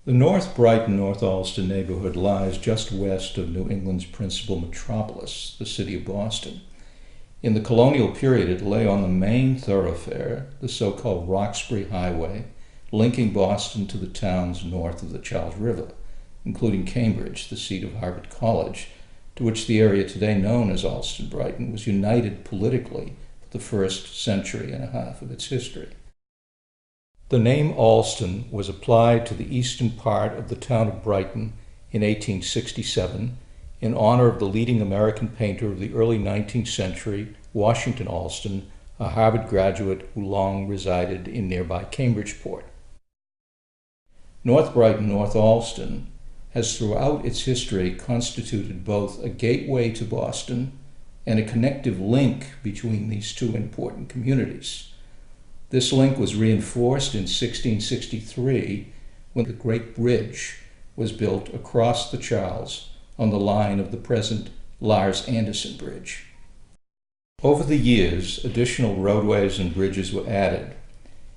The North Brighton, North Allston neighborhood lies just west of New England's principal metropolis, the city of Boston. In the colonial period, it lay on the main thoroughfare, the so-called Roxbury Highway, linking Boston to the towns north of the Charles River, including Cambridge, the seat of Harvard College, to which the area today known as Allston-Brighton was united politically for the first century and a half of its history. The name Allston was applied to the eastern part of the town of Brighton in 1867 in honor of the leading American painter of the early 19th century, Washington Allston, a Harvard graduate who long resided in nearby Cambridgeport. North Brighton, North Allston has throughout its history constituted both a gateway to Boston and a connective link between these two important communities. This link was reinforced in 1663 when the Great Bridge was built across the Charles on the line of the present Lars-Anderson Bridge. Over the years, additional roadways and bridges were added,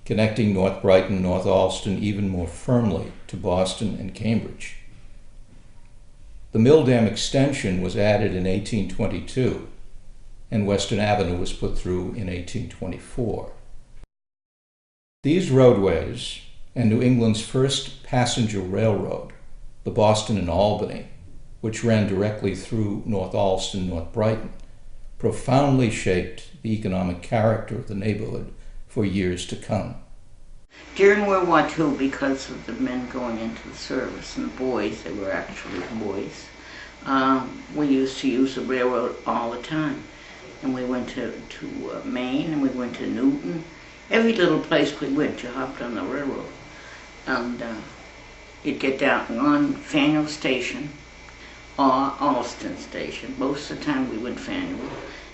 connecting North Brighton, North Allston even more firmly to Boston and Cambridge. The Mill Dam extension was added in 1822, and Western Avenue was put through in 1824. These roadways, and New England's first passenger railroad, the Boston and Albany, which ran directly through North Allston, North Brighton, profoundly shaped the economic character of the neighborhood for years to come. During World War II, because of the men going into the service and the boys, they were actually boys, we used to use the railroad all the time. And we went to Maine, and we went to Newton. Every little place we went, you hopped on the railroad. And you'd get down on Faneuil Station or Allston Station. Most of the time we went Faneuil.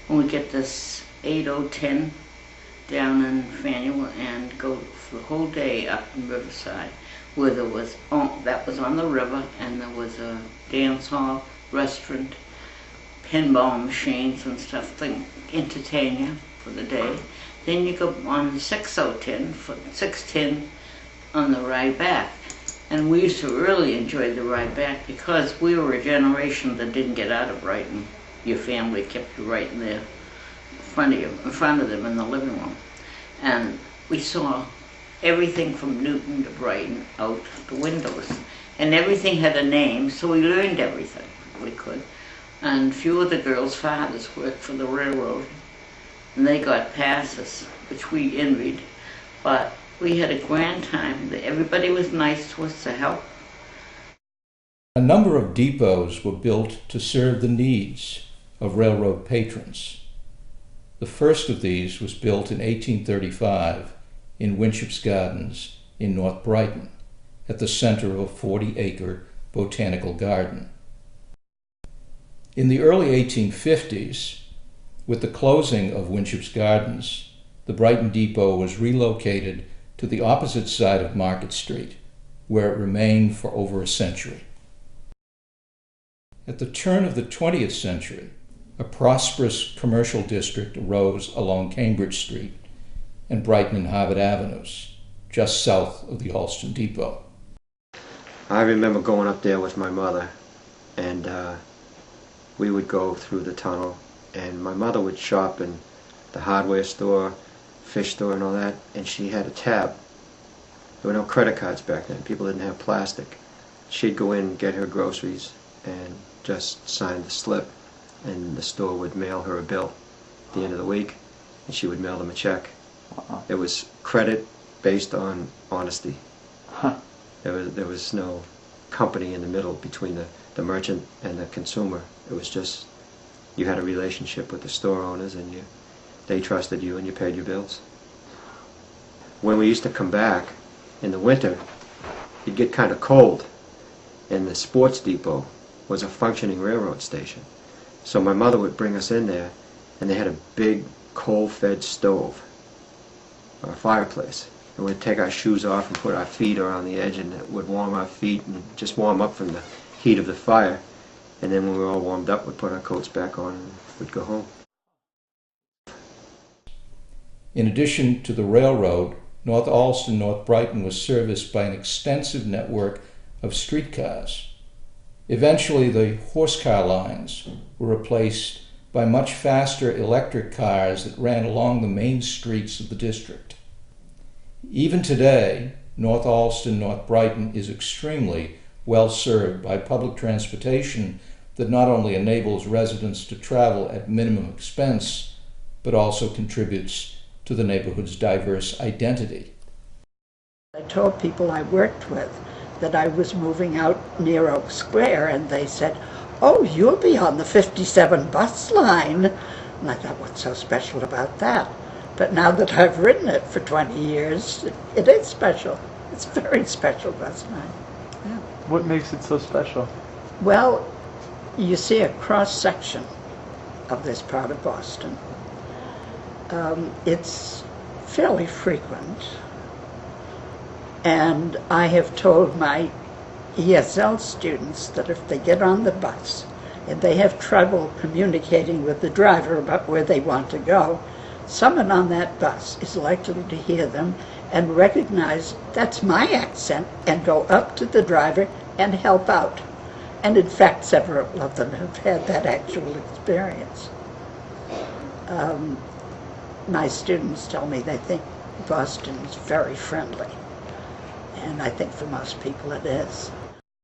And we'd get this 8010 down in Faneuil and go for the whole day up in Riverside, where there was, that was on the river, and there was a dance hall, restaurant, pinball machines and stuff to entertain you for the day. Then you go on 6010, 610 on the ride back. And we used to really enjoy the ride back because we were a generation that didn't get out of Brighton. Your family kept you right in there, in front of them in the living room. And we saw everything from Newton to Brighton out the windows. And everything had a name, so we learned everything we could. And a few of the girls' fathers worked for the railroad, and they got passes, which we envied. But we had a grand time. Everybody was nice to us to help. A number of depots were built to serve the needs of railroad patrons. The first of these was built in 1835 in Winship's Gardens in North Brighton, at the center of a 40-acre botanical garden. In the early 1850s, with the closing of Winship's Gardens, the Brighton Depot was relocated to the opposite side of Market Street, where it remained for over a century. At the turn of the 20th century, a prosperous commercial district arose along Cambridge Street and Brighton and Harvard Avenues, just south of the Allston Depot. I remember going up there with my mother, and we would go through the tunnel, and my mother would shop in the hardware store, fish store and all that, and she had a tab. There were no credit cards back then. People didn't have plastic. She'd go in and get her groceries and just sign the slip, and the store would mail her a bill at the end of the week, and she would mail them a check. It was credit based on honesty. Huh. There was no company in the middle between the merchant and the consumer. It was just, you had a relationship with the store owners, and they trusted you, and you paid your bills. When we used to come back in the winter, it'd get kind of cold, and the sports depot was a functioning railroad station. So my mother would bring us in there, and they had a big coal-fed stove, or a fireplace. And we'd take our shoes off and put our feet around the edge, and it would warm our feet and just warm up from the heat of the fire. And then when we were all warmed up, we'd put our coats back on and we'd go home. In addition to the railroad, North Allston, North Brighton was serviced by an extensive network of streetcars. Eventually, the horsecar lines were replaced by much faster electric cars that ran along the main streets of the district. Even today, North Allston, North Brighton is extremely well served by public transportation that not only enables residents to travel at minimum expense, but also contributes to the neighborhood's diverse identity. I told people I worked with that I was moving out near Oak Square, and they said, "Oh, you'll be on the 57 bus line." And I thought, what's so special about that? But now that I've ridden it for 20 years, it is special. It's a very special bus line. Yeah. What makes it so special? Well, you see a cross-section of this part of Boston. It's fairly frequent. And I have told my ESL students that if they get on the bus and they have trouble communicating with the driver about where they want to go, someone on that bus is likely to hear them and recognize that's my accent and go up to the driver and help out. And in fact, several of them have had that actual experience. My students tell me they think Boston is very friendly. And I think for most people it is.